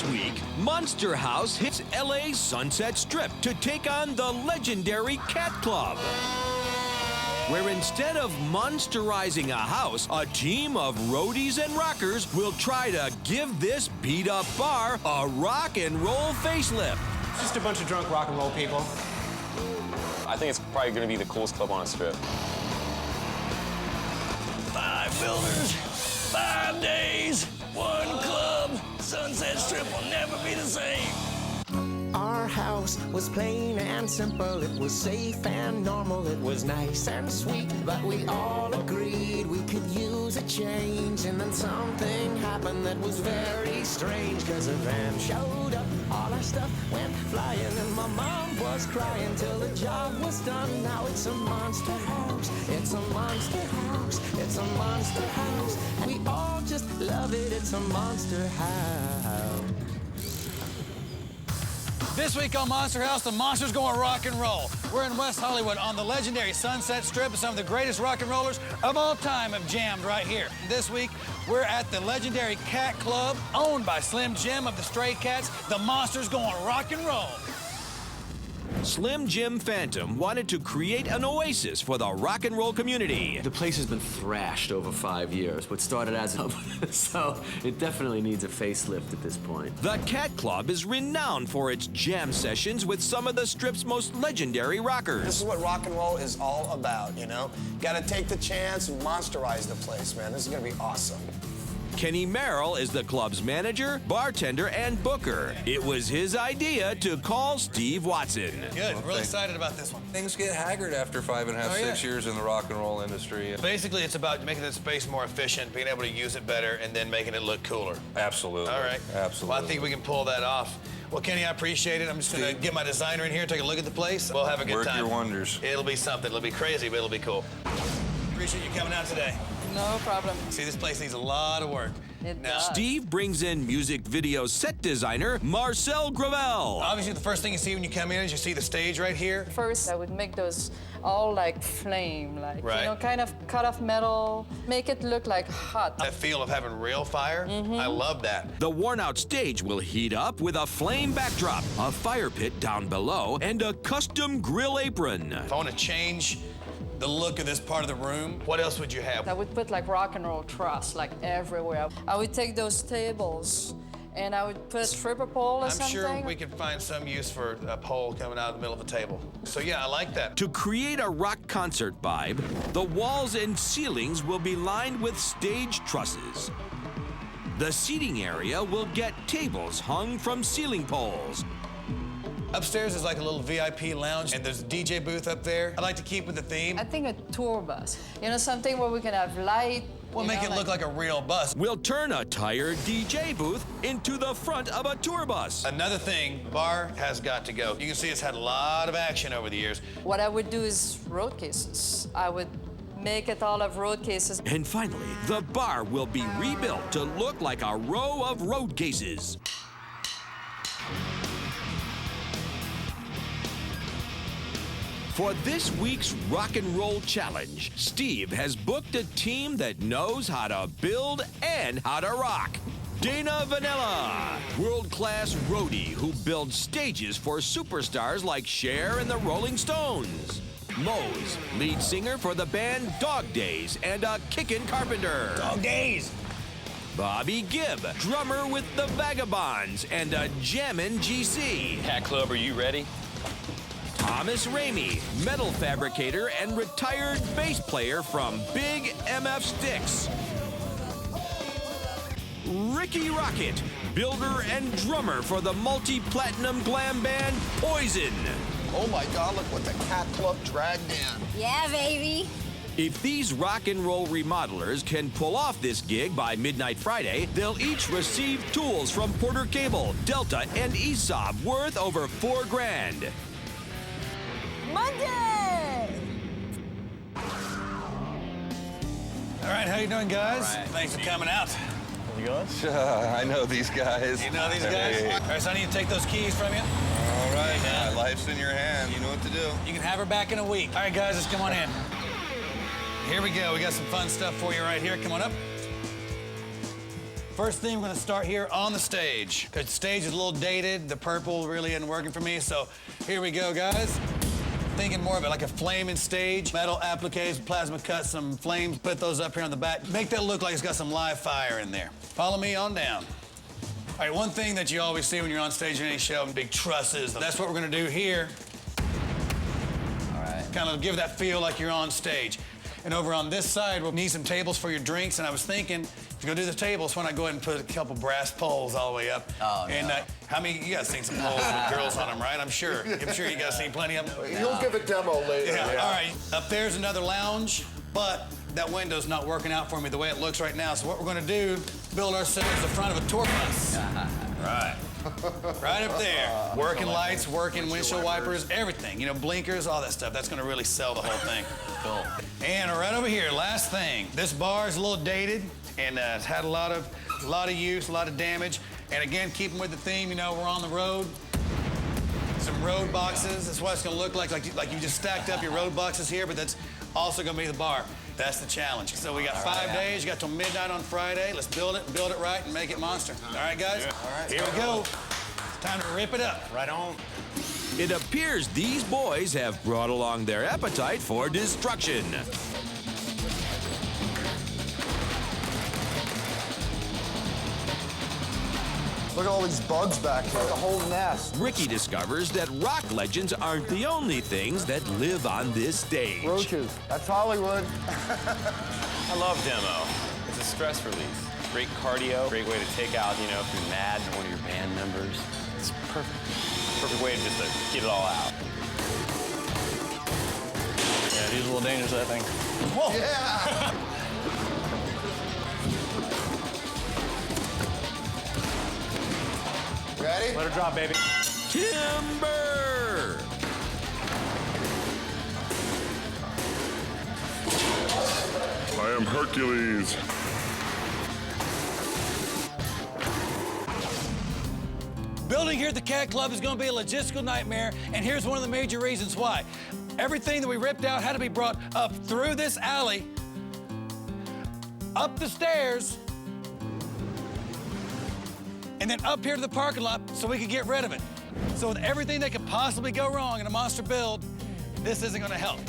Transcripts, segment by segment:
This week, Monsterhouse hits LA's Sunset Strip to take on the legendary Cat Club, where instead of monsterizing a house, a team of roadies and rockers will try to give this beat-up bar a rock and roll facelift. Just a bunch of drunk rock and roll people. I think it's probably going to be the coolest club on a strip. 5 builders, 5 days, 1 club. Sunset Strip will never be the same. Our house was plain and simple. It was safe and normal. It was nice and sweet, but we all agreed we could use a change. And then something happened that was very strange, 'cause a van showed up, all our stuff went flying, and my mom was crying till the job was done. Now it's a monster house. It's a monster house. It's a monster house. And we all just love it. It's a monster house. This week on Monster House, the monster's going rock and roll. We're in West Hollywood on the legendary Sunset Strip, and some of the greatest rock and rollers of all time have jammed right here. This week, we're at the legendary Cat Club, owned by Slim Jim of the Stray Cats. The monster's going rock and roll. Slim Jim Phantom wanted to create an oasis for the rock and roll community. The place has been thrashed over 5 years. What started as a... so it definitely needs a facelift at this point. The Cat Club is renowned for its jam sessions with some of the Strip's most legendary rockers. This is what rock and roll is all about, you know? Gotta take the chance and monsterize the place, man. This is gonna be awesome. Kenny Merrill is the club's manager, bartender, and booker. It was his idea to call Steve Watson. Good, real excited about this one. Things get haggard after 5.5, 6 years in the rock and roll industry. Basically, it's about making the space more efficient, being able to use it better, and then making it look cooler. Absolutely. All right. Absolutely. Well, I think we can pull that off. Well, Kenny, I appreciate it. I'm just gonna get my designer in here, take a look at the place. We'll have a good time. Work your wonders. It'll be something. It'll be crazy, but it'll be cool. Appreciate you coming out today. No problem. See, this place needs a lot of work. It does. Steve brings in music video set designer Marcel Gravel. Obviously, the first thing you see when you come in is you see the stage right here. First, I would make those all like flame, like, Right. you know, kind of cut off metal, make it look like hot. That feel of having real fire, I love that. The worn-out stage will heat up with a flame backdrop, a fire pit down below, and a custom grill apron. If I want to change the look of this part of the room, what else would you have? I would put like rock and roll truss like everywhere. I would take those tables and I would put a stripper pole or I'm something. sure we could find some use for a pole coming out of the middle of a table. So yeah, I like that. To create a rock concert vibe, the walls and ceilings will be lined with stage trusses. The seating area will get tables hung from ceiling poles. Upstairs is like a little VIP lounge, and there's a DJ booth up there. I like to keep with the theme. I think a tour bus, you know, something where we can have light. We'll make it look like a real bus. We'll turn a tired DJ booth into the front of a tour bus. Another thing, bar has got to go. You can see it's had a lot of action over the years. What I would do is road cases. I would make it all of road cases. And finally, the bar will be rebuilt to look like a row of road cases. For this week's Rock and Roll Challenge, Steve has booked a team that knows how to build and how to rock. Dana Vanilla, world-class roadie who builds stages for superstars like Cher and the Rolling Stones. Mose, lead singer for the band Dog Days and a kickin' carpenter. Dog days. Bobby Gibb, drummer with the Vagabonds and a jammin' GC. Cat Club, are you ready? Thomas Ramey, metal fabricator and retired bass player from Big MF Sticks. Rikki Rockett, builder and drummer for the multi-platinum glam band Poison. Oh my God, look what the Cat Club dragged in. Yeah, baby. If these rock and roll remodelers can pull off this gig by midnight Friday, they'll each receive tools from Porter Cable, Delta, and ESOB worth over $4 grand. Monday! All right, how you doing, guys? Thanks for coming out. You guys? I know these guys. You know these guys? Hey. All right, so I need to take those keys from you. All right, my life's in your hands. You know what to do. You can have her back in a week. All right, guys, let's come on in. Here we go. We got some fun stuff for you right here. Come on up. First thing, we're gonna start here on the stage. The stage is a little dated. The purple really isn't working for me, so here we go, guys. Thinking more of it like a flaming stage. Metal appliques, plasma cuts, some flames, put those up here on the back. Make that look like it's got some live fire in there. Follow me on down. All right, one thing that you always see when you're on stage in any show, big trusses. That's what we're gonna do here. All right. Kind of give that feel like you're on stage. And over on this side, we'll need some tables for your drinks. And I was thinking, if you're gonna do the tables, why not go ahead and put a couple brass poles all the way up? Oh, no. And how many, you guys seen some poles with girls on them, right? I'm sure you guys seen plenty of them. You'll give a demo later. Yeah. All right, up there's another lounge, but that window's not working out for me the way it looks right now. So what we're gonna do, build ourselves the front of a tour bus. Right. Right up there. Working lights, working windshield wipers, everything. You know, blinkers, all that stuff. That's gonna really sell the whole thing. Cool. And right over here, last thing. This bar is a little dated and it's had a lot of use, a lot of damage. And again, keeping with the theme, you know, we're on the road. Some road boxes. That's what it's gonna look like you just stacked up your road boxes here, but that's also gonna be the bar. That's the challenge. So we got 5 days, you got till midnight on Friday. Let's build it right, and make it monster. All right, guys? Yeah. All right. Here we go. It's time to rip it up. Right on. It appears these boys have brought along their appetite for destruction. Look at all these bugs back here. The whole nest. Rikki discovers that rock legends aren't the only things that live on this stage. Roaches. That's Hollywood. I love demo. It's a stress relief. Great cardio, great way to take out, you know, if you're mad at one of your band members. It's perfect. Perfect way to just get it all out. Yeah, he's a little dangerous, I think. Whoa. Yeah. Ready? Let her drop, baby. Timber! I am Hercules. Building here at the Cat Club is going to be a logistical nightmare, and here's one of the major reasons why. Everything that we ripped out had to be brought up through this alley, up the stairs, and then up here to the parking lot so we could get rid of it. So with everything that could possibly go wrong in a monster build, this isn't going to help.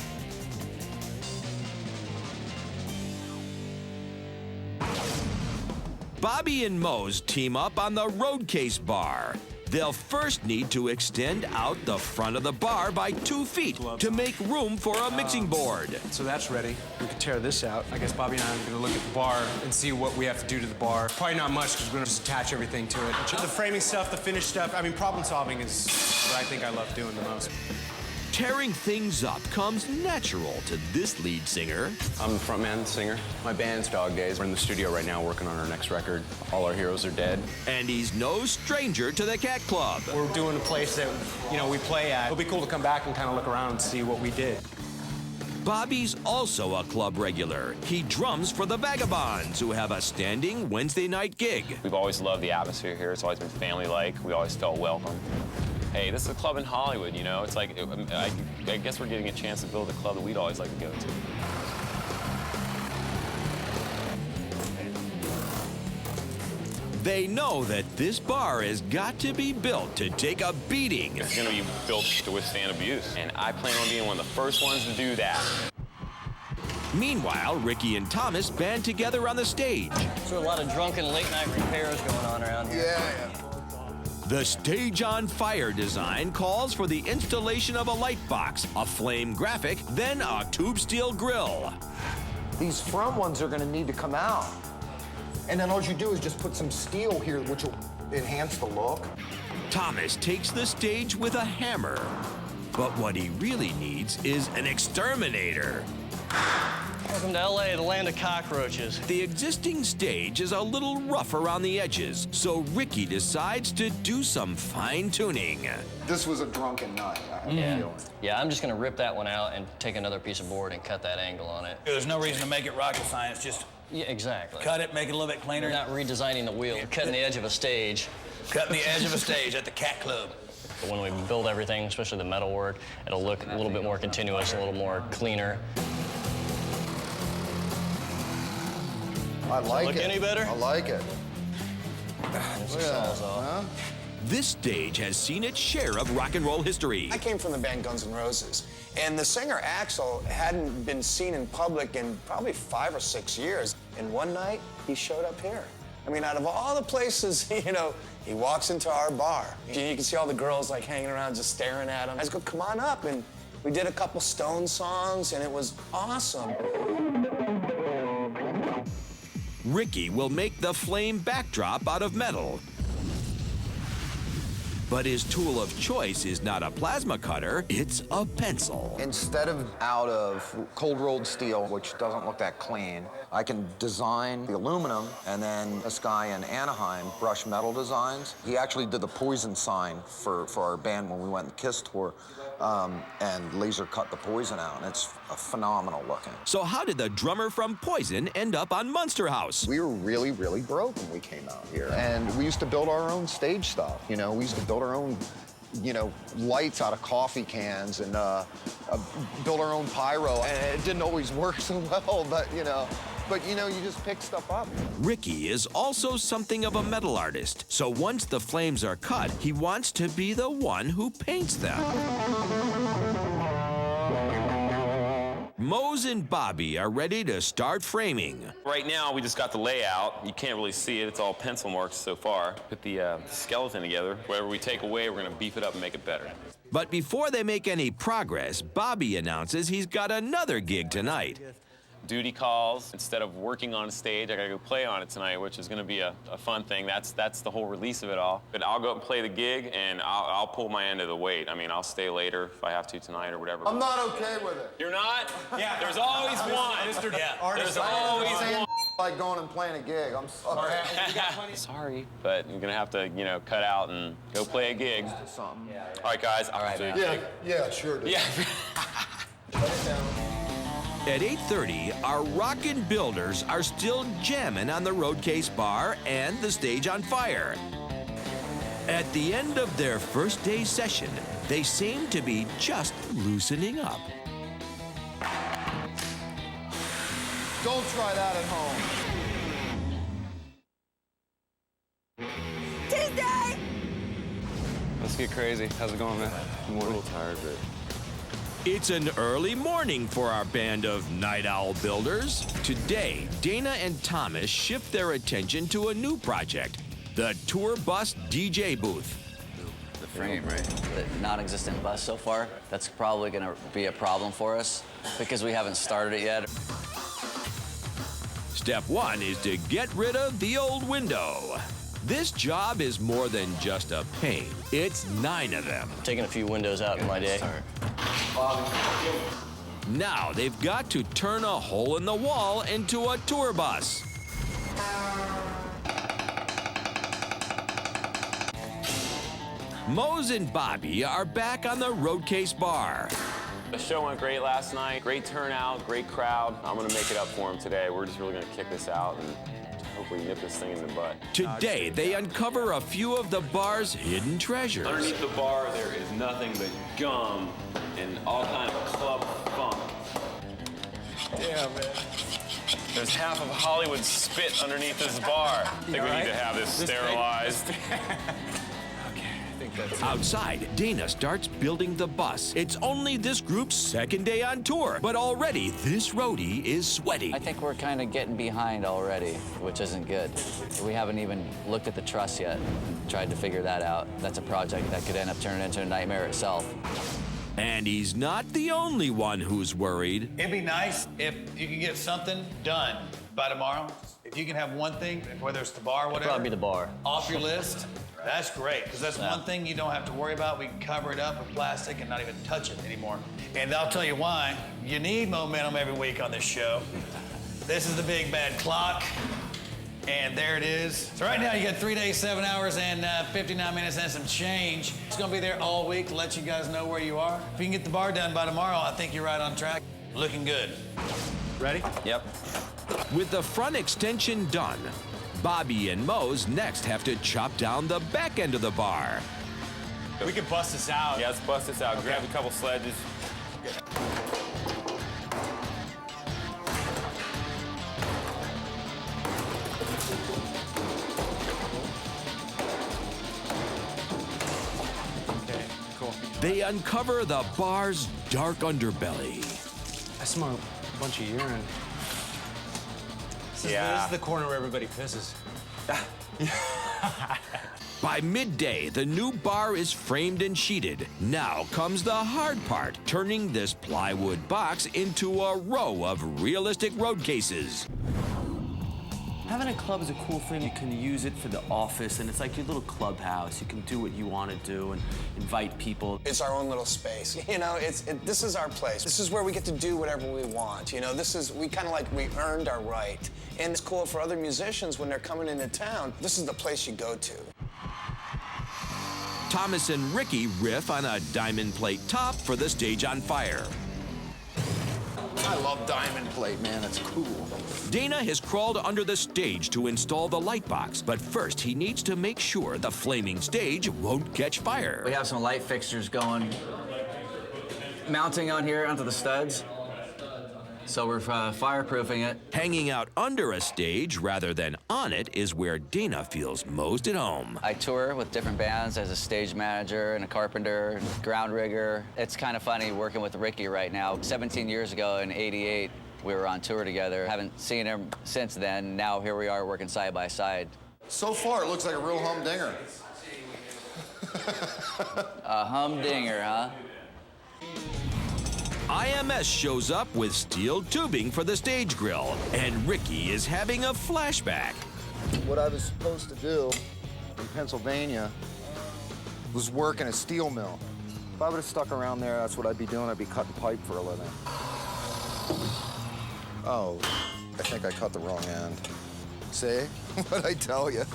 Bobby and Mose team up on the road case bar. They'll first need to extend out the front of the bar by 2 feet to make room for a mixing board. So that's ready. We could tear this out. I guess Bobby and I are gonna look at the bar and see what we have to do to the bar. Probably not much, because we're gonna just attach everything to it. The framing stuff, the finished stuff, I mean, problem solving is what I think I love doing the most. Tearing things up comes natural to this lead singer. I'm the frontman, singer. My band's Dog Days. We're in the studio right now working on our next record. All our heroes are dead. And he's no stranger to the Cat Club. We're doing a place that, you know, we play at. It'll be cool to come back and kind of look around and see what we did. Bobby's also a club regular. He drums for the Vagabonds, who have a standing Wednesday night gig. We've always loved the atmosphere here. It's always been family-like. We always felt welcome. Hey, this is a club in Hollywood, you know? It's like, I guess we're getting a chance to build a club that we'd always like to go to. They know that this bar has got to be built to take a beating. It's gonna be built to withstand abuse, and I plan on being one of the first ones to do that. Meanwhile, Rikki and Thomas band together on the stage. So a lot of drunken late-night repairs going on around here. Yeah. The Stage on Fire design calls for the installation of a light box, a flame graphic, then a tube steel grill. These front ones are gonna need to come out. And then all you do is just put some steel here, which will enhance the look. Thomas takes the stage with a hammer. But what he really needs is an exterminator. Welcome to LA, the land of cockroaches. The existing stage is a little rough around the edges, so Rikki decides to do some fine-tuning. This was a drunken night, I have a feeling. Yeah, I'm just gonna rip that one out and take another piece of board and cut that angle on it. There's no reason to make it rocket science, just Yeah, exactly. cut it, make it a little bit cleaner. You're not redesigning the wheel, you're cutting the edge of a stage. Cutting the edge of a stage at the Cat Club. But when we build everything, especially the metal work, it'll look a little bit more continuous, a little more cleaner. I like it. Look any better? I like it. This stage has seen its share of rock and roll history. I came from the band Guns N' Roses, and the singer Axl hadn't been seen in public in probably 5 or 6 years. And one night, he showed up here. I mean, out of all the places, you know, he walks into our bar. You can see all the girls like hanging around just staring at him. I just go, come on up. And we did a couple Stone songs, and it was awesome. Rikki will make the flame backdrop out of metal. But his tool of choice is not a plasma cutter, it's a pencil. Instead of out of cold-rolled steel, which doesn't look that clean, I can design the aluminum, and then this guy in Anaheim brush metal designs. He actually did the Poison sign for our band when we went on the Kiss tour, and laser cut the Poison out, and it's phenomenal looking. So how did the drummer from Poison end up on Monsterhouse? We were really, really broke when we came out here, and we used to build our own stage stuff, you know? We used to build our own, you know, lights out of coffee cans and build our own pyro. And it didn't always work so well, but you know, you just pick stuff up. Rikki is also something of a metal artist, so once the flames are cut, he wants to be the one who paints them. Mose and Bobby are ready to start framing. Right now, we just got the layout. You can't really see it. It's all pencil marks so far. Put the skeleton together. Whatever we take away, we're going to beef it up and make it better. But before they make any progress, Bobby announces he's got another gig tonight. Duty calls. Instead of working on stage, I gotta go play on it tonight, which is gonna be a fun thing. That's the whole release of it all. But I'll go up and play the gig, and I'll pull my end of the weight. I mean, I'll stay later if I have to tonight or whatever. I'm not okay with it. You're not? Yeah. There's always one. Yeah. There's always one. Like going and playing a gig. I'm sorry. Sorry, but you're gonna have to, you know, cut out and go play a gig. All right, guys. All right. Yeah, sure. Dude. Yeah. At 8:30, our rockin' builders are still jamming on the Roadcase bar and the stage on fire. At the end of their first day session, they seem to be just loosening up. Don't try that at home. Tuesday! Let's get crazy. How's it going, man? I'm a little tired, but... It's an early morning for our band of night owl builders. Today, Dana and Thomas shift their attention to a new project, the tour bus DJ booth. The frame, right? The non-existent bus so far, that's probably gonna be a problem for us because we haven't started it yet. Step one is to get rid of the old window. This job is more than just a pain. It's 9 of them. Taking a few windows out in my day. Now they've got to turn a hole in the wall into a tour bus. Mose and Bobby are back on the Roadcase bar. The show went great last night. Great turnout, great crowd. I'm gonna make it up for them today. We're just really gonna kick this out and hopefully nip this thing in the butt. Today, they uncover a few of the bar's hidden treasures. Underneath the bar, there is nothing but gum and all kind of club funk. Damn, man. There's half of Hollywood spit underneath this bar. I think we need to have this sterilized. Outside, Dana starts building the bus. It's only this group's second day on tour, but already this roadie is sweating. I think we're kind of getting behind already, which isn't good. We haven't even looked at the truss yet, tried to figure that out. That's a project that could end up turning into a nightmare itself. And he's not the only one who's worried. It'd be nice if you could get something done by tomorrow. If you can have one thing, whether it's the bar or whatever. Probably the bar. Off your list. That's great, because that's one thing you don't have to worry about. We can cover it up with plastic and not even touch it anymore. And I'll tell you why. You need momentum every week on this show. This is the big bad clock. And there it is. So right now you got 3 days, 7 hours, and 59 minutes and some change. It's gonna be there all week to let you guys know where you are. If you can get the bar done by tomorrow, I think you're right on track. Looking good. Ready? Yep. With the front extension done, Bobby and Mose next have to chop down the back end of the bar. We can bust this out. Yeah, let's bust this out. Okay. Grab a couple sledges. they uncover the bar's dark underbelly. I smell a bunch of urine. This is the corner where everybody pisses. By midday, the new bar is framed and sheeted. Now comes the hard part, turning this plywood box into a row of realistic road cases. Having a club is a cool thing. You can use it for the office, and it's like your little clubhouse. You can do what you want to do and invite people. It's our own little space. You know, this is our place. This is where we get to do whatever we want. You know, we kind of like, we earned our right. And it's cool for other musicians when they're coming into town. This is the place you go to. Thomas and Rikki riff on a diamond plate top for the stage on fire. I love diamond plate, man. It's cool. Dana has crawled under the stage to install the light box, but first he needs to make sure the flaming stage won't catch fire. We have some light fixtures going, mounting on here onto the studs. So we're fireproofing it. Hanging out under a stage rather than on it is where Dana feels most at home. I tour with different bands as a stage manager and a carpenter, ground rigger. It's kind of funny working with Rikki right now. 17 years ago in '88, we were on tour together. Haven't seen him since then. Now here we are working side by side. So far, it looks like a real humdinger. A humdinger, huh? IMS shows up with steel tubing for the stage grill, and Rikki is having a flashback. What I was supposed to do in Pennsylvania was work in a steel mill. If I would have stuck around there, that's what I'd be doing. I'd be cutting pipe for a living. Oh, I think I cut the wrong end. See? What'd I tell you?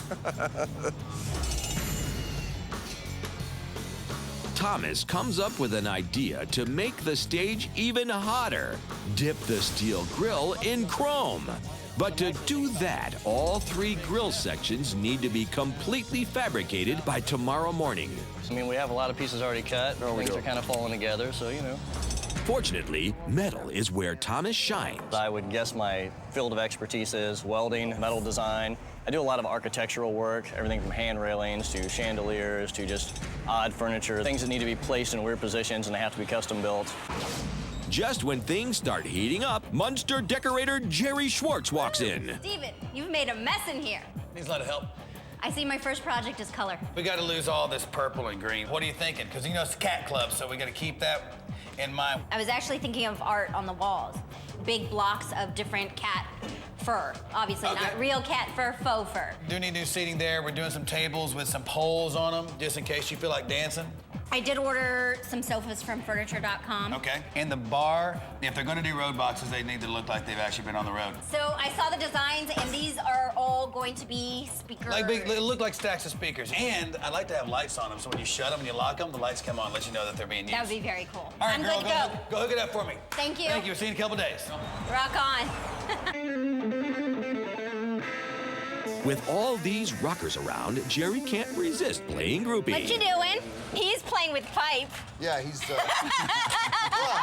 Thomas comes up with an idea to make the stage even hotter. Dip the steel grill in chrome. But to do that, all 3 grill sections need to be completely fabricated by tomorrow morning. I mean, we have a lot of pieces already cut. Things are kind of falling together, so, you know. Fortunately, metal is where Thomas shines. I would guess my field of expertise is welding, metal design. I do a lot of architectural work, everything from hand railings to chandeliers to just odd furniture, things that need to be placed in weird positions and they have to be custom built. Just when things start heating up, Munster decorator Jerry Schwartz walks in. Steven, you've made a mess in here. Needs a lot of help. I see my first project is color. We got to lose all this purple and green. What are you thinking? Because, you know, it's a cat club, so we got to keep that in mind. I was actually thinking of art on the walls. Big blocks of different cat fur. Obviously not real cat fur, faux fur. Do need new seating there. We're doing some tables with some poles on them, just in case you feel like dancing. I did order some sofas from furniture.com. Okay. In the bar, if they're going to do road boxes, they need to look like they've actually been on the road. So I saw the designs, and these are all going to be speakers. Like big, they look like stacks of speakers. And I like to have lights on them, so when you shut them and you lock them, the lights come on, let you know that they're being used. That would be very cool. All right, I'm girl, good to go. Go hook it up for me. Thank you. Thank you. See you in a couple days. Rock on. With all these rockers around, Jerry can't resist playing groupie. What you doing? He's playing with pipe. Yeah, he's...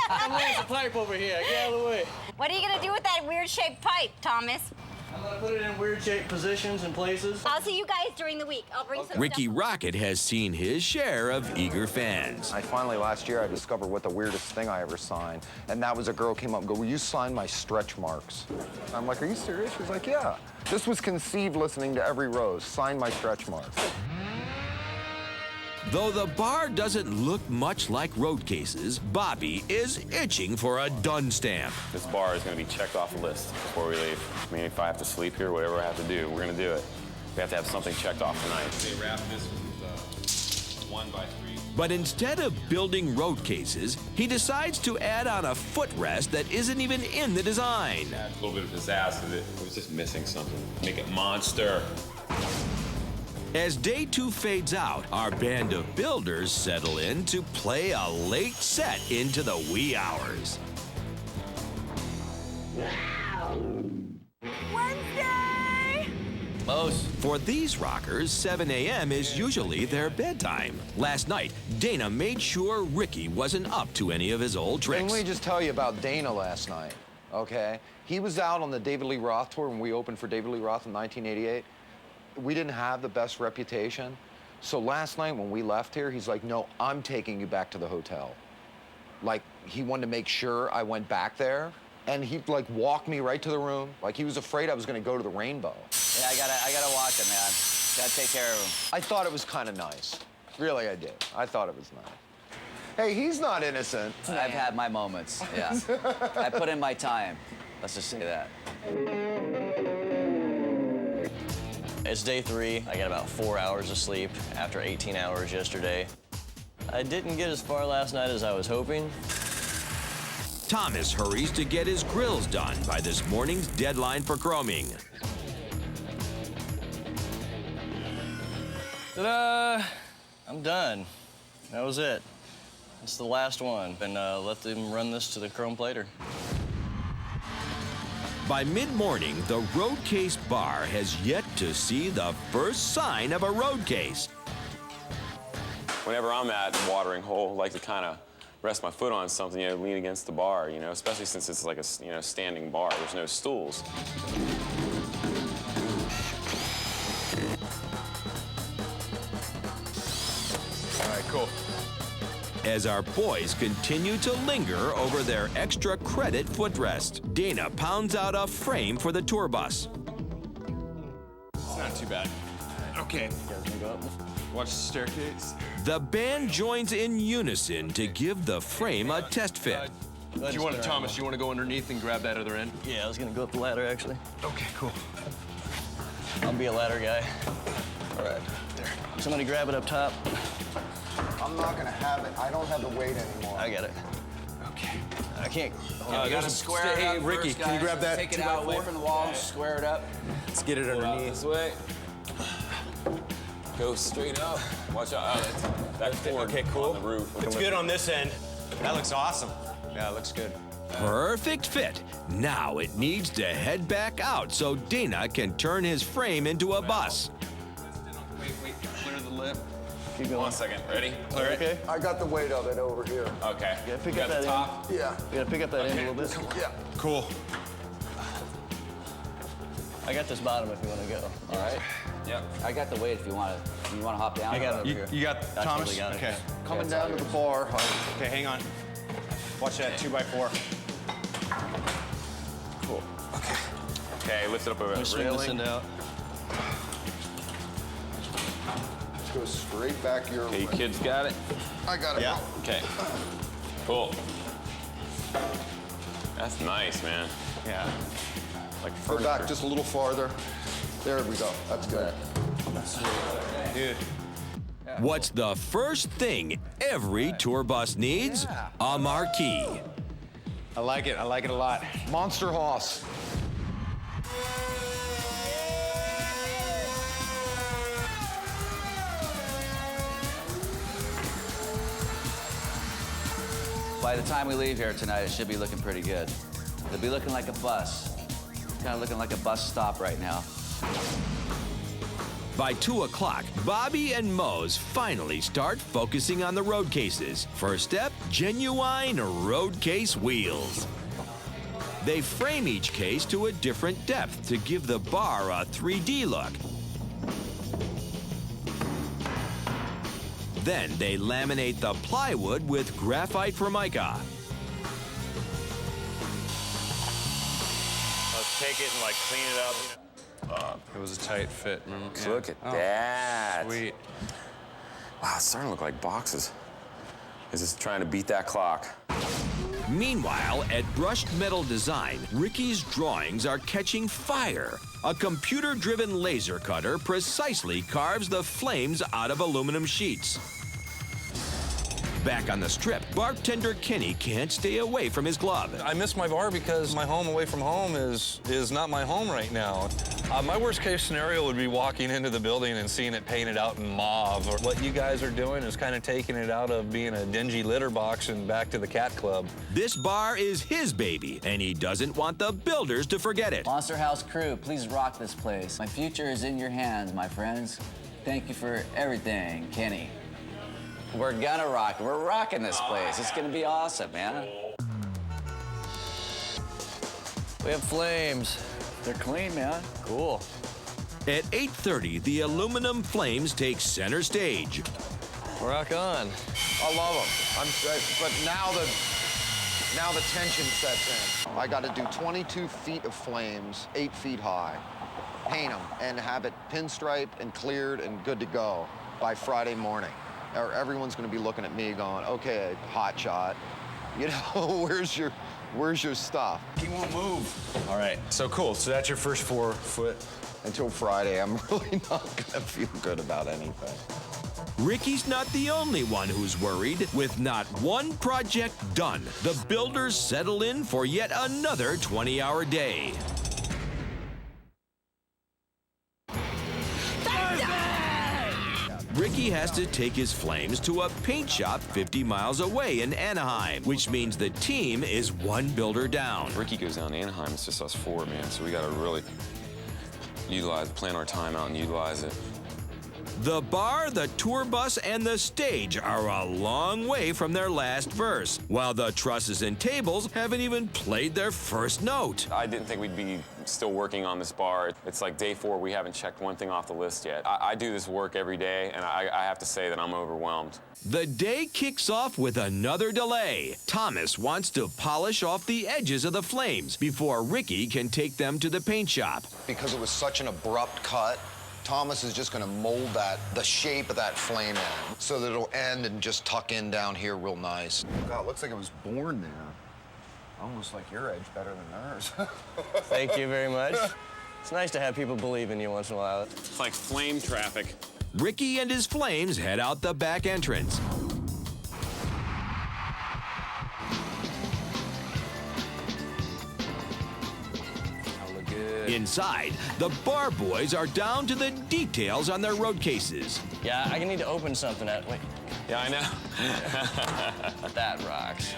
I'm laying some pipe over here. Get out of the way. What are you going to do with that weird-shaped pipe, Thomas? I'm going to put it in weird-shaped positions and places. I'll see you guys during the week. I'll bring some Rikki stuff. Rockett has seen his share of eager fans. Last year, I discovered what the weirdest thing I ever signed. And that was a girl came up and go, will you sign my stretch marks? I'm like, are you serious? She's like, yeah. This was conceived listening to Every Rose. Sign my stretch marks. Though the bar doesn't look much like road cases, Bobby is itching for a done stamp. This bar is going to be checked off the list before we leave. I mean, if I have to sleep here, whatever I have to do, we're going to do it. We have to have something checked off tonight. They wrap this with 1x3. But instead of building road cases, he decides to add on a footrest that isn't even in the design. A little bit of pizzazz because it was just missing something. Make it monster. As day 2 fades out, our band of builders settle in to play a late set into the wee hours. Wednesday! For these rockers, 7 a.m. is usually their bedtime. Last night, Dana made sure Rikki wasn't up to any of his old tricks. And let me just tell you about Dana last night, okay? He was out on the David Lee Roth tour when we opened for David Lee Roth in 1988. We didn't have the best reputation, So last night when we left here, he's like, no, I'm taking you back to the hotel. Like, he wanted to make sure I went back there. And he, like, walked me right to the room. Like, he was afraid I was going to go to the Rainbow. Yeah, I gotta watch him, man. Gotta take care of him. I thought it was kind of nice. Really, I did. I thought it was nice. Hey, he's not innocent. I've had my moments, yeah. I put in my time. Let's just say that. It's day 3. I got about 4 hours of sleep after 18 hours yesterday. I didn't get as far last night as I was hoping. Thomas hurries to get his grills done by this morning's deadline for chroming. Ta-da! I'm done. That was it. It's the last one, and let them run this to the chrome plater. By mid-morning, the road case bar has yet to see the first sign of a road case. Whenever I'm at a watering hole, I like to kind of rest my foot on something, you know, lean against the bar, you know, especially since it's like a, you know, standing bar. There's no stools. All right, cool. As our boys continue to linger over their extra credit footrest, Dana pounds out a frame for the tour bus. It's not too bad. Okay. Watch the staircase. The band joins in unison to give the frame a test fit. Thomas, you want to go underneath and grab that other end? Yeah, I was gonna go up the ladder, actually. Okay, cool. I'll be a ladder guy. All right, there. Somebody grab it up top. I'm not going to have it. I don't have the weight anymore. I get it. Okay. I can't. You gotta square it up Rikki, first, can you guys. grab that Take it 2x4? out away from the wall, square it up. Let's get it underneath. This way. Go straight up. Watch out. Oh, that's forward. Okay, cool. On the roof. It's good on this end. That looks awesome. Yeah, it looks good. Perfect fit. Now it needs to head back out so Dana can turn his frame into a bus. Wait. Clear the lip. Keep going. 1 second. Ready? Clear it. Okay. I got the weight of it over here. Okay. You gotta pick You up got the that top. end. Yeah. You gotta pick up that end a little bit. Yeah. Cool. I got this bottom if you want to go. All right. Yep. I got the weight if you want to hop down. I got it over You, here. you got I Thomas? totally got it. Okay. Coming down to the bar. Okay, hang on. Watch that 2x4. Cool. Okay, lift it up a bit. Swing this end out. Go straight back your Okay, you way. kids got it? I got it. Yeah. Okay. Cool. That's nice, man. Yeah. Like Go furniture. back just a little farther. There we go. That's good. Dude. What's the first thing every tour bus needs? A marquee. I like it. I like it a lot. Monsterhouse. By the time we leave here tonight, it should be looking pretty good. It'll be looking like a bus. Kind of looking like a bus stop right now. By 2 o'clock, Bobby and Mose finally start focusing on the road cases. First step, genuine road case wheels. They frame each case to a different depth to give the bar a 3D look. Then they laminate the plywood with graphite formica. Let's take it and like clean it up. It was a tight fit, man. Look at that. Sweet. Wow, it's starting to look like boxes. Is this trying to beat that clock? Meanwhile, at Brushed Metal Design, Rikki's drawings are catching fire. A computer-driven laser cutter precisely carves the flames out of aluminum sheets. Back on the strip, bartender Kenny can't stay away from his club. I miss my bar because my home away from home is not my home right now. My worst case scenario would be walking into the building and seeing it painted out in mauve. Or what you guys are doing is kind of taking it out of being a dingy litter box and back to the cat club. This bar is his baby, and he doesn't want the builders to forget it. Monsterhouse crew, please rock this place. My future is in your hands, my friends. Thank you for everything, Kenny. We're gonna rock. We're rocking this place. It's gonna be awesome, man. We have flames. They're clean, man. Cool. At 8:30, the aluminum flames take center stage. Rock on. I love them. But now the tension sets in. I got to do 22 feet of flames, 8 feet high, paint them, and have it pinstriped and cleared and good to go by Friday morning. Or everyone's going to be looking at me going, okay, hot shot, you know, where's your stuff? He won't move. All right, so cool. So that's your first 4 foot. Until Friday, I'm really not going to feel good about anything. Ricky's not the only one who's worried. With not one project done, the builders settle in for yet another 20-hour day. Rikki has to take his flames to a paint shop 50 miles away in Anaheim, which means the team is one builder down. Rikki goes down to Anaheim, it's just us 4, man, so we gotta really plan our time out and utilize it. The bar, the tour bus, and the stage are a long way from their last verse, while the trusses and tables haven't even played their first note. I didn't think we'd be still working on this bar. It's like day 4, we haven't checked one thing off the list yet. I do this work every day, and I have to say that I'm overwhelmed. The day kicks off with another delay. Thomas wants to polish off the edges of the flames before Rikki can take them to the paint shop. Because it was such an abrupt cut, Thomas is just going to mold the shape of that flame in so that it'll end and just tuck in down here real nice. God, it looks like it was born there. Almost like your edge better than theirs. Thank you very much. It's nice to have people believe in you once in a while. It's like flame traffic. Rikki and his flames head out the back entrance. Inside, the bar boys are down to the details on their road cases. Yeah, I need to open something up. Wait. Yeah, I know. That rocks.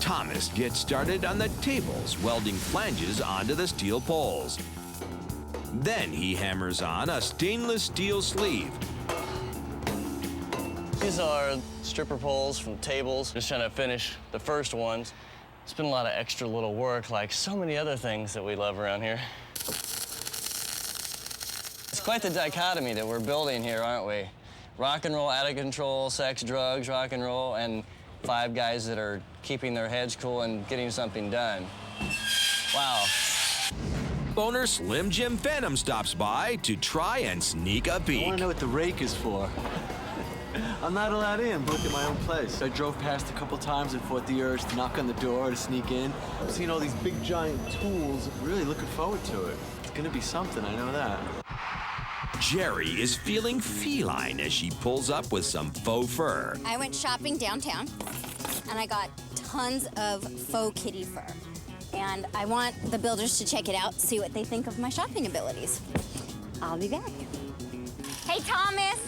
Thomas gets started on the tables, welding flanges onto the steel poles. Then he hammers on a stainless steel sleeve. These are stripper poles from tables. Just trying to finish the first ones. It's been a lot of extra little work, like so many other things that we love around here. It's quite the dichotomy that we're building here, aren't we? Rock and roll, out of control, sex, drugs, rock and roll, and 5 guys that are keeping their heads cool and getting something done. Wow. Owner Slim Jim Phantom stops by to try and sneak a peek. I want to know what the rake is for. I'm not allowed in, book at my own place. I drove past a couple times and fought the urge to knock on the door to sneak in. I've seen all these big giant tools. Really looking forward to it. It's gonna be something, I know that. Jerry is feeling feline as she pulls up with some faux fur. I went shopping downtown, and I got tons of faux kitty fur. And I want the builders to check it out, see what they think of my shopping abilities. I'll be back. Hey, Thomas.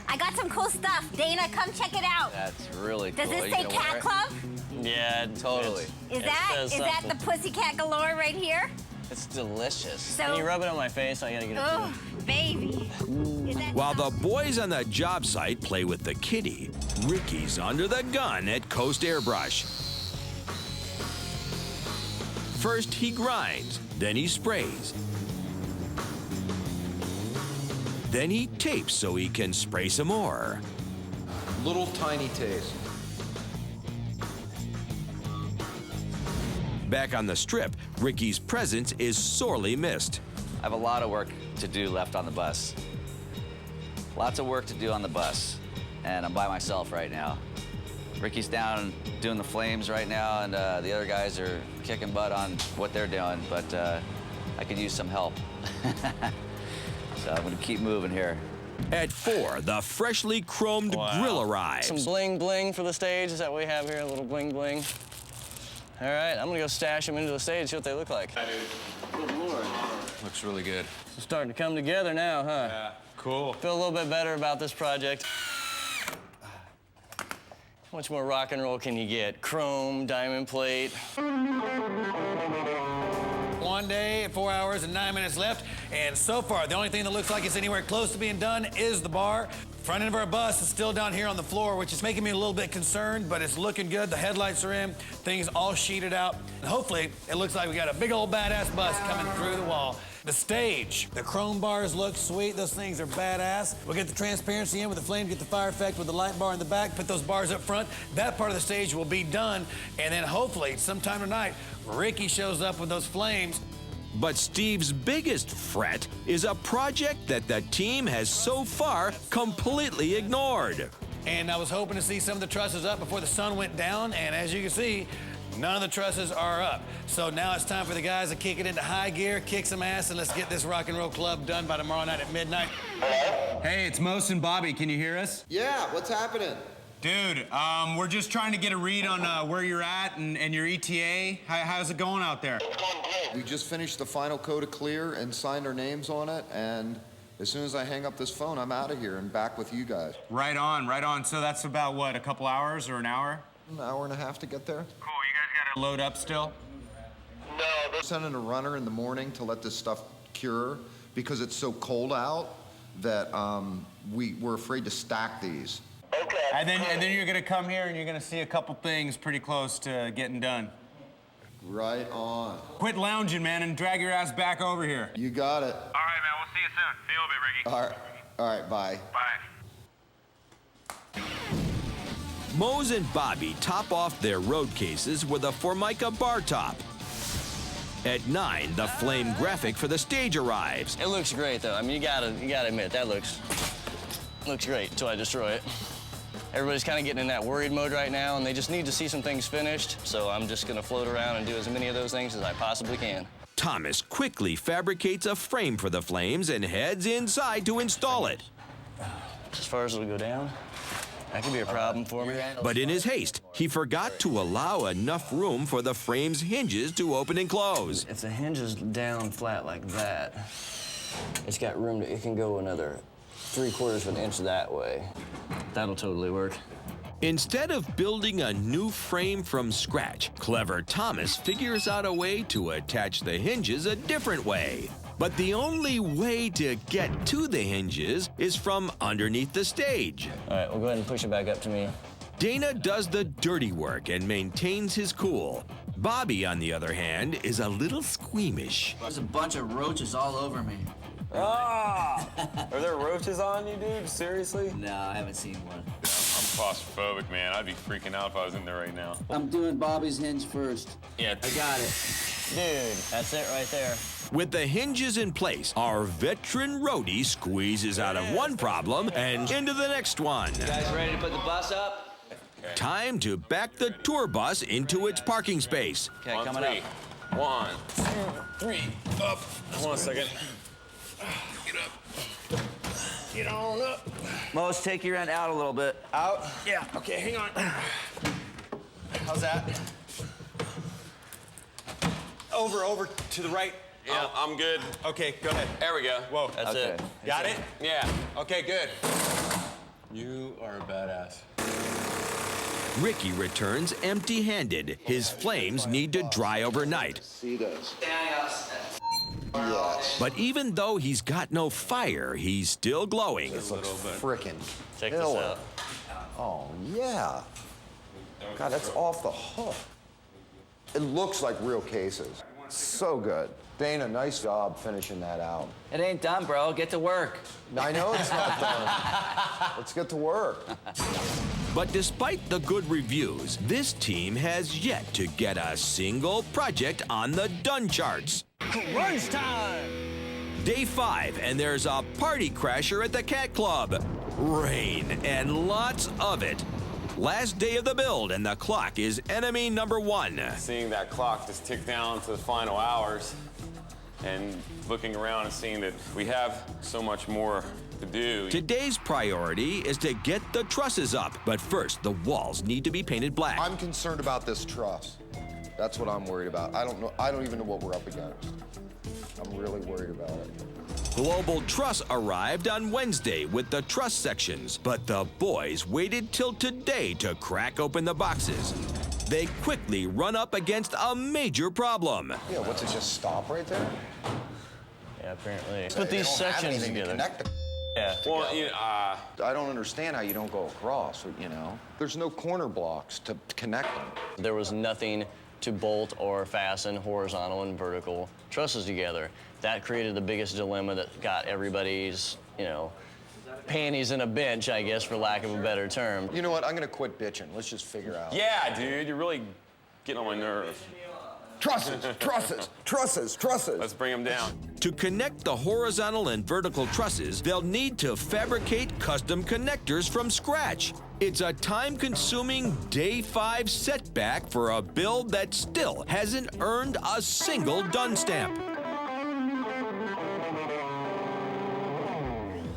I got some cool stuff. Dana, come check it out. That's really cool. Does it say Cat Club? Yeah, totally. Is that the Pussycat Galore right here? It's delicious. So, can you rub it on my face? I gotta get it. Oh, baby. While the boys on the job site play with the kitty, Ricky's under the gun at Coast Airbrush. First he grinds, then he sprays. Then he tapes so he can spray some more. Little tiny taste. Back on the strip, Ricky's presence is sorely missed. I have a lot of work to do left on the bus. Lots of work to do on the bus, and I'm by myself right now. Ricky's down doing the flames right now, and the other guys are kicking butt on what they're doing, but I could use some help. So I'm gonna keep moving here. At 4, the freshly chromed grill arrives. Some bling bling for the stage. Is that what we have here? A little bling bling. All right, I'm gonna go stash them into the stage, see what they look like. Good Lord. Looks really good. It's starting to come together now, huh? Yeah, cool. Feel a little bit better about this project. How much more rock and roll can you get? Chrome, diamond plate. 1 day, 4 hours, and 9 minutes left And so far, the only thing that looks like it's anywhere close to being done is the bar. Front end of our bus is still down here on the floor, which is making me a little bit concerned, but it's looking good. The headlights are in, things all sheeted out. And hopefully, it looks like we got a big old badass bus coming through the wall. The stage, the chrome bars look sweet. Those things are badass. We'll get the transparency in with the flame, get the fire effect with the light bar in the back, put those bars up front. That part of the stage will be done. And then hopefully, sometime tonight, Rikki shows up with those flames. But Steve's biggest fret is a project that the team has so far completely ignored. And I was hoping to see some of the trusses up before the sun went down, and as you can see, none of the trusses are up. So now it's time for the guys to kick it into high gear, kick some ass, and let's get this rock and roll club done by tomorrow night at midnight. Hey, it's Mos and Bobby. Can you hear us? Yeah, what's happening? Dude, we're just trying to get a read on where you're at and your ETA. How's it going out there? We just finished the final coat of clear and signed our names on it, and as soon as I hang up this phone, I'm out of here and back with you guys. Right on, right on. So that's about, what, a couple hours or an hour? An hour and a half to get there. Cool, you guys gotta load up still? No, they're sending a runner in the morning to let this stuff cure because it's so cold out that we're afraid to stack these. Okay. And then you're gonna come here and you're gonna see a couple things pretty close to getting done. Right on. Quit lounging, man, and drag your ass back over here. You got it. All right, man. We'll see you soon. Feel a bit, Rikki. All right, bye. Bye. Mose and Bobby top off their road cases with a Formica bar top. At 9, the flame graphic for the stage arrives. It looks great, though. I mean, you gotta admit, that looks great until I destroy it. Everybody's kind of getting in that worried mode right now, and they just need to see some things finished, so I'm just gonna float around and do as many of those things as I possibly can. Thomas quickly fabricates a frame for the flames and heads inside to install it. As far as it'll go down, that could be a problem for me. But in his haste, he forgot to allow enough room for the frame's hinges to open and close. If the hinge is down flat like that, it's got room to, it can go another 3/4 of an inch that way. That'll totally work. Instead of building a new frame from scratch, clever Thomas figures out a way to attach the hinges a different way. But the only way to get to the hinges is from underneath the stage. All right, we'll go ahead and push it back up to me. Dana does the dirty work and maintains his cool. Bobby, on the other hand, is a little squeamish. There's a bunch of roaches all over me. Ah! Are there roaches on you, dude? Seriously? No, I haven't seen one. I'm claustrophobic, man. I'd be freaking out if I was in there right now. I'm doing Bobby's hinge first. Yeah. I got it. Dude, that's it right there. With the hinges in place, our veteran roadie squeezes out of one problem and into the next one. You guys ready to put the bus up? Okay. Time to back the tour bus into its parking space. Okay, On coming three. up. 1, 2, 3, up. Hold on a second. Get up. Get on up. Mose, take your end out a little bit. Out? Yeah, okay, hang on. How's that? Over to the right. Yeah, I'm good. Okay, go ahead. There we go. Whoa. That's Okay. it. Got it? Yeah. Okay, good. You are a badass. Rikki returns empty-handed. His flames need to dry overnight. See this? Yes. But even though he's got no fire, he's still glowing. This looks frickin' Check this killer. out. Oh, yeah. God, that's off the hook. It looks like real cases. So good. Dana, nice job finishing that out. It ain't done, bro. Get to work. I know it's not done. Let's get to work. But despite the good reviews, this team has yet to get a single project on the done charts. Crunch time! Day 5, and there's a party crasher at the Cat Club. Rain, and lots of it. Last day of the build, and the clock is enemy number 1. Seeing that clock just tick down to the final hours and looking around and seeing that we have so much more to do. Today's priority is to get the trusses up, but first, the walls need to be painted black. I'm concerned about this truss. That's what I'm worried about. I don't even know what we're up against. I'm really worried about it. Global Truss arrived on Wednesday with the truss sections, but the boys waited till today to crack open the boxes. They quickly run up against a major problem. Yeah, what's it, just stop right there? Yeah, apparently. Let's put these sections together. Yeah. Well, I don't understand how you don't go across, you know? There's no corner blocks to connect them. There was nothing to bolt or fasten horizontal and vertical trusses together. That created the biggest dilemma that got everybody's, you know, panties in a bench, I guess, for lack of a better term. You know what? I'm gonna quit bitching. Let's just figure out. Yeah, dude, you're really getting on my nerves. Trusses, trusses, trusses, trusses. Let's bring them down. To connect the horizontal and vertical trusses, they'll need to fabricate custom connectors from scratch. It's a time-consuming day 5 setback for a build that still hasn't earned a single done stamp.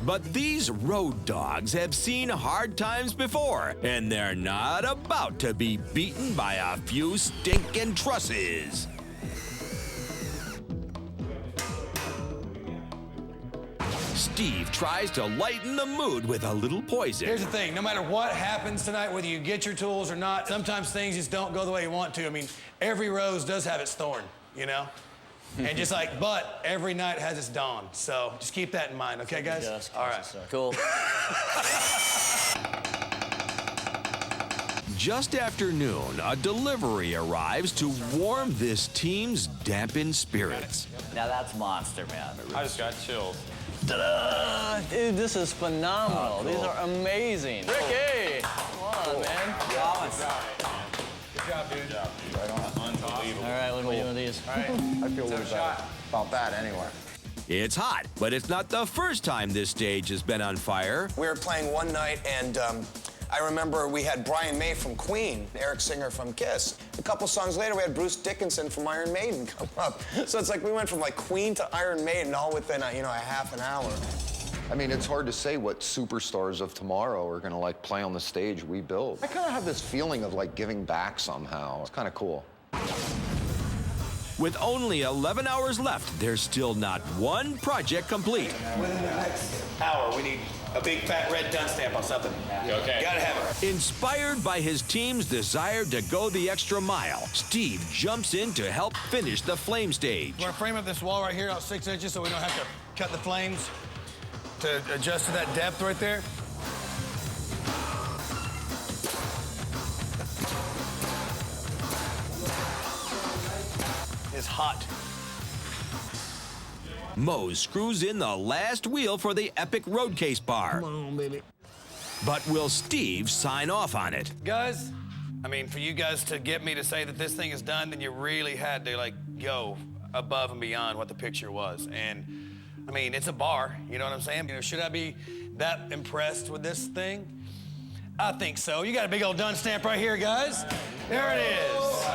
But these road dogs have seen hard times before, and they're not about to be beaten by a few stinking trusses. Steve tries to lighten the mood with a little poison. Here's the thing, no matter what happens tonight, whether you get your tools or not, sometimes things just don't go the way you want to. I mean, every rose does have its thorn, you know? And just like, but every night has its dawn. So just keep that in mind, okay, guys? All right. Cool. Just after noon, a delivery arrives to warm this team's dampened spirits. Now that's monster, man. I just got chills. Ta-da! Dude, this is phenomenal. These are amazing. Rikki! Come on, man. Good job, dude. Right on. Unbelievable. All right, what are we doing with these? All right. I feel a little better about that anyway. It's hot, but it's not the first time this stage has been on fire. We were playing one night, and I remember we had Brian May from Queen, Eric Singer from Kiss. A couple songs later, we had Bruce Dickinson from Iron Maiden come up. So it's like we went from like Queen to Iron Maiden all within a half an hour. I mean, it's hard to say what superstars of tomorrow are gonna like play on the stage we build. I kind of have this feeling of like giving back somehow. It's kind of cool. With only 11 hours left, there's still not one project complete. Within the next hour, we need a big fat red done stamp on something. Okay. Gotta have it. Inspired by his team's desire to go the extra mile, Steve jumps in to help finish the flame stage. We're gonna frame up this wall right here out 6 inches so we don't have to cut the flames to adjust to that depth right there. It's hot. Mose screws in the last wheel for the epic road case bar. Come on, baby. But will Steve sign off on it? Guys, I mean, for you guys to get me to say that this thing is done, then you really had to, like, go above and beyond what the picture was. And, I mean, it's a bar, you know what I'm saying? You know, should I be that impressed with this thing? I think so. You got a big old done stamp right here, guys. There it is.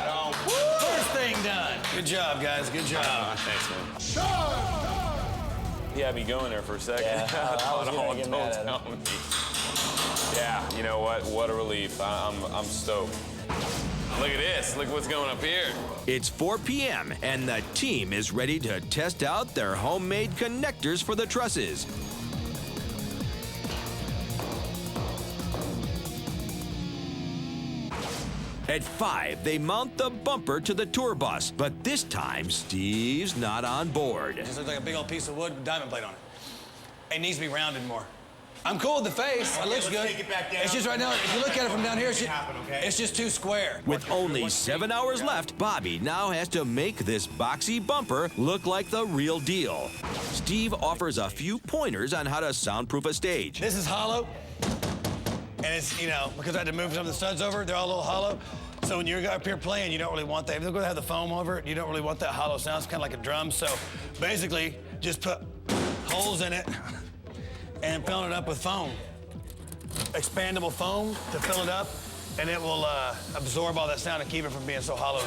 First thing done. Good job, guys. Good job. Thanks, man. You had me going there for a second. Yeah, I was gonna get mad at him. Yeah, you know what? What a relief. I'm stoked. Look at this. Look what's going up here. It's 4 p.m. and the team is ready to test out their homemade connectors for the trusses. At 5, they mount the bumper to the tour bus, but this time, Steve's not on board. It just looks like a big old piece of wood with diamond plate on it. It needs to be rounded more. I'm cool with the face. It looks good. Take it back down. It's just right now, if you look at it from down here, it's just too square. With only 7 hours left, Bobby now has to make this boxy bumper look like the real deal. Steve offers a few pointers on how to soundproof a stage. This is hollow, and it's, you know, because I had to move some of the studs over, they're all a little hollow. So when you're up here playing, you don't really want that. If they're going to have the foam over it, you don't really want that hollow sound. It's kind of like a drum. So basically, just put holes in it and fill it up with foam. Expandable foam to fill it up, and it will absorb all that sound and keep it from being so hollow.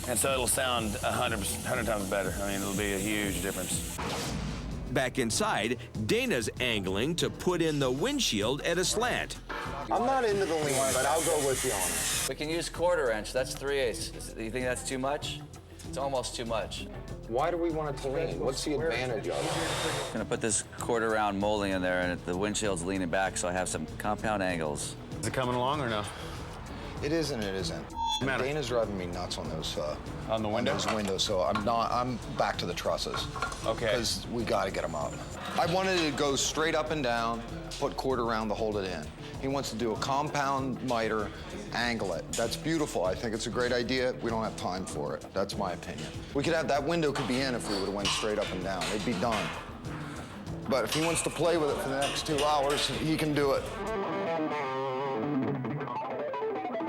And so it'll sound 100 times better. I mean, it'll be a huge difference. Back inside, Dana's angling to put in the windshield at a slant. I'm not into the lean, but I'll go with you on it. We can use 1/4 inch. That's 3/8. Do you think that's too much? It's almost too much. Why do we want it to lean? What's the advantage of it? I'm gonna put this 1/4 round molding in there, and the windshield's leaning back, so I have some compound angles. Is it coming along or no? It is and it isn't. Dana's driving me nuts on those on the window? On those windows, so I'm back to the trusses. Okay. Because we got to get them up. I wanted to go straight up and down, put cord around to hold it in. He wants to do a compound miter, angle it. That's beautiful. I think it's a great idea. We don't have time for it. That's my opinion. We could have, that window could be in if we would have went straight up and down. It'd be done. But if he wants to play with it for the next 2 hours, he can do it.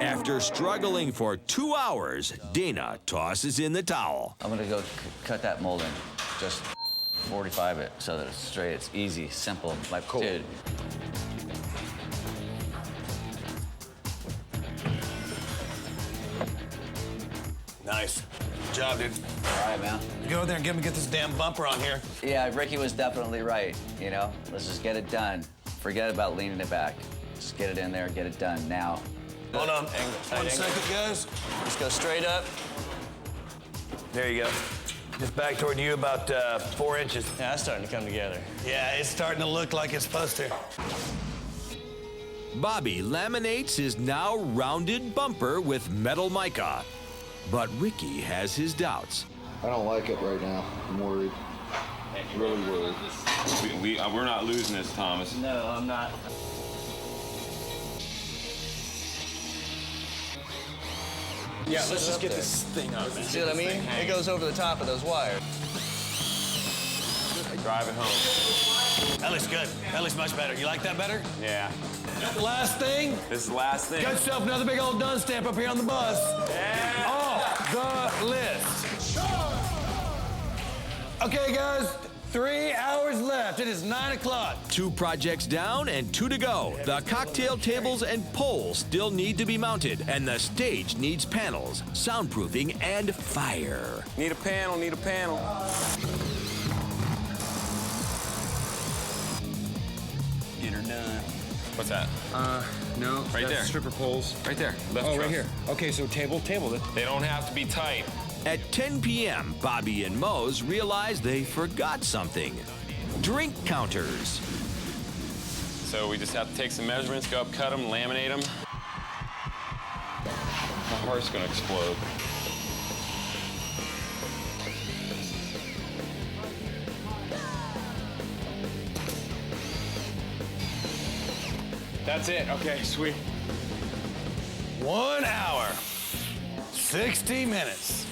After struggling for 2 hours, Dana tosses in the towel. I'm gonna go cut that molding. Just 45 it so that it's straight, it's easy, simple. Like, cool. Dude. Nice. Good job, dude. All right, man. Go there and get this damn bumper on here. Yeah, Rikki was definitely right, you know? Let's just get it done. Forget about leaning it back. Just get it in there, get it done now. Hold on. 1 second, guys. Just go straight up. There you go. Just back toward you about 4 inches. Yeah, that's starting to come together. Yeah, it's starting to look like it's supposed to. Bobby laminates his now rounded bumper with metal mica. But Rikki has his doubts. I don't like it right now. I'm worried. Really worried. We're not losing this, Thomas. No, I'm not. Yeah, let's just get this thing up. See what I mean? It goes over the top of those wires. Drive it home. That looks good. That looks much better. You like that better? Yeah. Last thing. This is the last thing. Got yourself another big old done stamp up here on the bus. Yeah. Off the list. Okay, guys. 3 hours left. It is 9 o'clock. 2 projects down and 2 to go. The cocktail tables and poles still need to be mounted, and the stage needs panels, soundproofing, and fire. Need a panel, need a panel. Get her done. What's that? No. Right that's there. Stripper poles. Right there. Left Oh, truss. right here. Okay, so table. They don't have to be tight. At 10 p.m., Bobby and Mose realize they forgot something. Drink counters. So we just have to take some measurements, go up, cut them, laminate them. My heart's gonna explode. That's it. Okay, sweet. 1 hour. 60 minutes.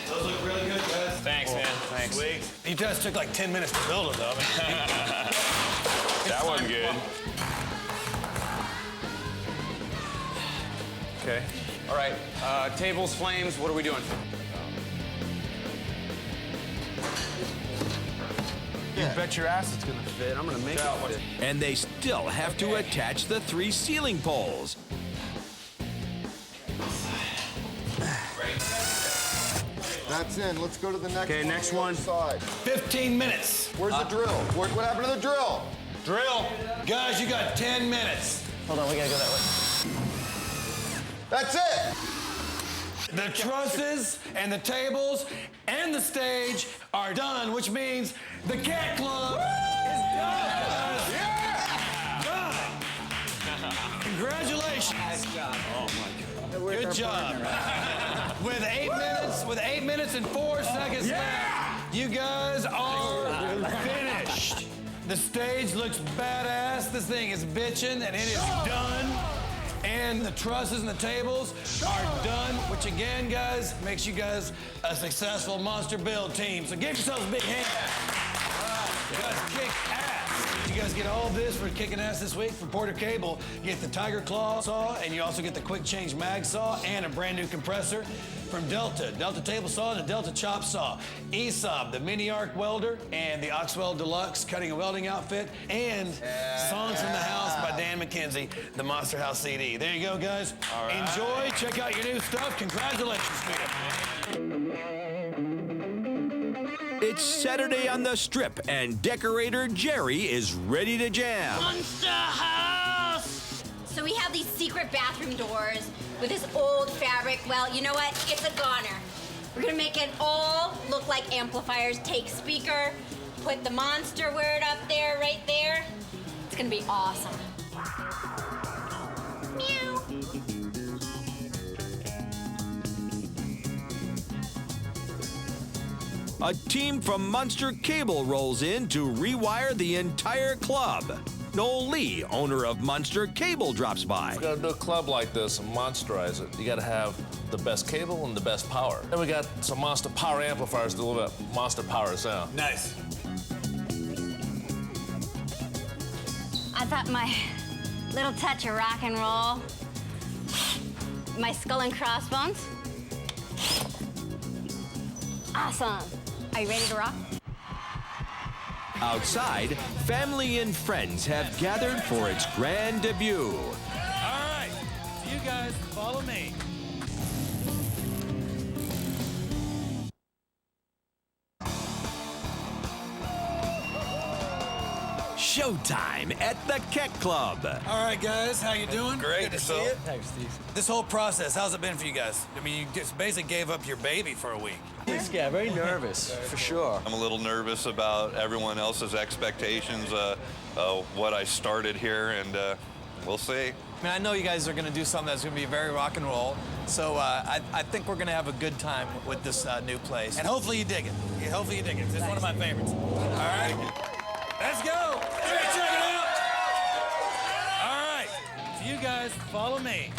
Those look really good, guys. Thanks, man. Thanks. Sweet. You guys took like 10 minutes to build them, though. That wasn't good. Okay. All right. Tables, flames. What are we doing? You bet your ass it's gonna fit. I'm gonna make it fit. And they still have to attach the 3 ceiling poles. That's in. Let's go to the next one. Okay, next one. Side. 15 minutes. Where's the drill? What happened to the drill? Drill. Guys, you got 10 minutes. Hold on, we gotta go that way. That's it. The trusses and the tables and the stage are done, which means the Cat Club is done. Yeah! Done. Congratulations. Nice job. Oh my God. Good job. With 8 minutes and 4 seconds left, you guys are finished. The stage looks badass. This thing is bitching, and it is done. And the trusses and the tables are done, which again, guys, makes you guys a successful Monster Build team. So give yourselves a big hand. You guys kick ass. You guys get all this for kicking ass this week from Porter Cable. You get the Tiger Claw saw, and you also get the Quick Change Mag saw and a brand new compressor from Delta Table Saw and the Delta Chop Saw. ESOB, the Mini Arc Welder, and the Oxwell Deluxe Cutting and Welding Outfit, and Songs from the House by Dan McKenzie, the Monster House CD. There you go, guys. All right. Enjoy. Check out your new stuff. Congratulations to you. It's Saturday on the Strip, and decorator Jerry is ready to jam. Monster House! So we have these secret bathroom doors with this old fabric. Well, you know what? It's a goner. We're gonna make it all look like amplifiers. Take speaker, put the monster word up there, right there. It's gonna be awesome. Meow. a team from Monster Cable rolls in to rewire the entire club. Noel Lee, owner of Monster Cable, drops by. If you're gonna do a club like this and monsterize it, you gotta have the best cable and the best power. Then we got some monster power amplifiers to deliver that monster power sound. Nice. I thought my little touch of rock and roll, my skull and crossbones. Awesome. Are you ready to rock? Outside, family and friends have gathered for its grand debut. All right, so you guys follow me. Showtime at the Keck Club. All right, guys, how you doing? Great. Good to see you. Thanks, Steve. This whole process, how's it been for you guys? I mean, you just basically gave up your baby for a week. Yeah, very nervous, for sure. I'm a little nervous about everyone else's expectations, what I started here, and we'll see. I mean, I know you guys are going to do something that's going to be very rock and roll, so I think we're going to have a good time with this new place. And hopefully you dig it. Yeah, hopefully you dig it. It's one of my favorites. All right, let's go. Check it out. All right, so you guys follow me.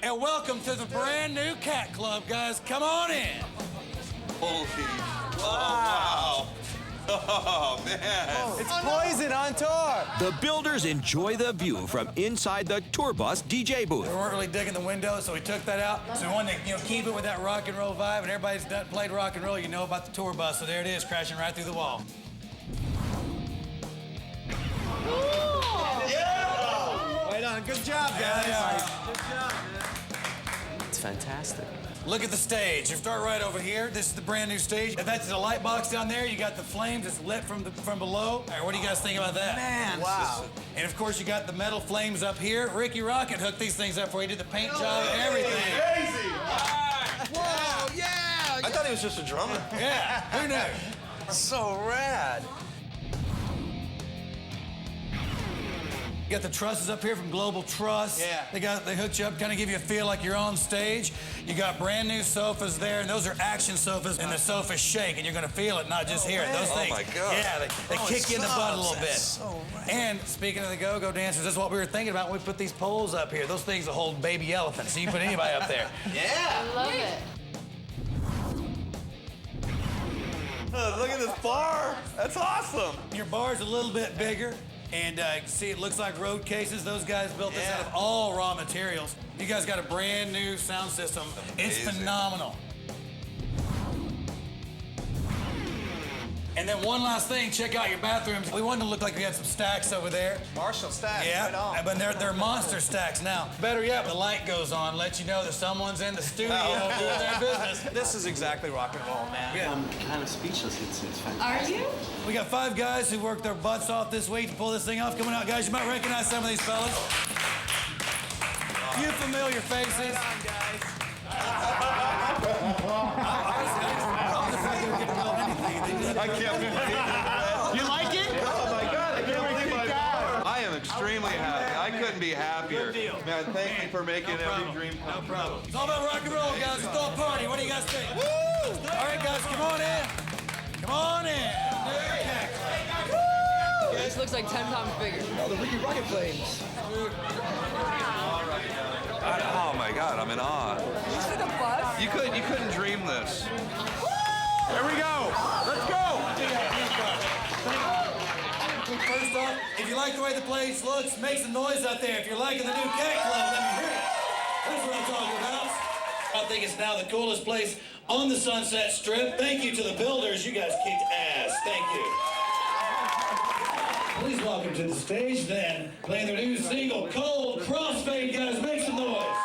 And welcome to the brand new Cat Club, guys. Come on in. Holy, wow. Oh, man. It's Poison on tour. The builders enjoy the view from inside the tour bus DJ booth. We weren't really digging the window, so we took that out. So we wanted to, keep it with that rock and roll vibe, and everybody's played rock and roll, you know about the tour bus, so there it is, crashing right through the wall. Yeah! Right on. Good job, guys. Yeah. Good job, man. It's fantastic. Look at the stage. You start right over here. This is the brand new stage. If that's the light box down there, you got the flames that's lit from below. All right, what do you guys think about that? Man, wow. And of course, you got the metal flames up here. Rikki Rockett hooked these things up for you. Did the paint job and everything. Crazy! Whoa, yeah! I thought he was just a drummer. Yeah, who knew? So rad. You got the trusses up here from Global Truss. Yeah. They hooked you up, kind of give you a feel like you're on stage. You got brand new sofas there, and those are action sofas, and the sofas shake, and you're gonna feel it, not just hear it. Those things. Oh my God. Yeah, they kick you in the butt a little bit. So rad. And speaking of the go-go dancers, that's what we were thinking about when we put these poles up here. Those things will hold baby elephants, so you can put anybody up there. Yeah. I love it. Look at this bar. That's awesome. Your bar's a little bit bigger. And see, it looks like road cases. Those guys built this out of all raw materials. You guys got a brand new sound system. It's phenomenal. And then one last thing, check out your bathrooms. We wanted to look like we had some stacks over there. Marshall stacks, Yeah, right on. but they're monster stacks now. Better yet, the light goes on, let you know that someone's in the studio doing their business. This is exactly rock and roll, man. Yeah. I'm kind of speechless. It's fantastic. Are you? We got 5 guys who worked their butts off this week to pull this thing off. Coming out, guys, you might recognize some of these fellas. Few familiar faces. I can't believe it. You like it? Oh my God, I can't believe it. I am extremely happy. I couldn't be happier. Good deal. Man, thank you for making every dream come No problem. It's all about rock and roll, guys. Let's throw a party. What do you guys think? Woo! All right, guys, come on in. Come on in. This looks like 10 times bigger. Oh, the Rikki Rockett flames. Oh my God, I'm in awe. You see the bus? You couldn't dream this. Here we go. Let's go. First off, if you like the way the place looks, make some noise out there. If you're liking the new Cat Club, let me hear it. That's what I'm talking about. I think it's now the coolest place on the Sunset Strip. Thank you to the builders. You guys kicked ass. Thank you. Please welcome to the stage, then, playing their new single, Cold Crossfade. Guys, make some noise.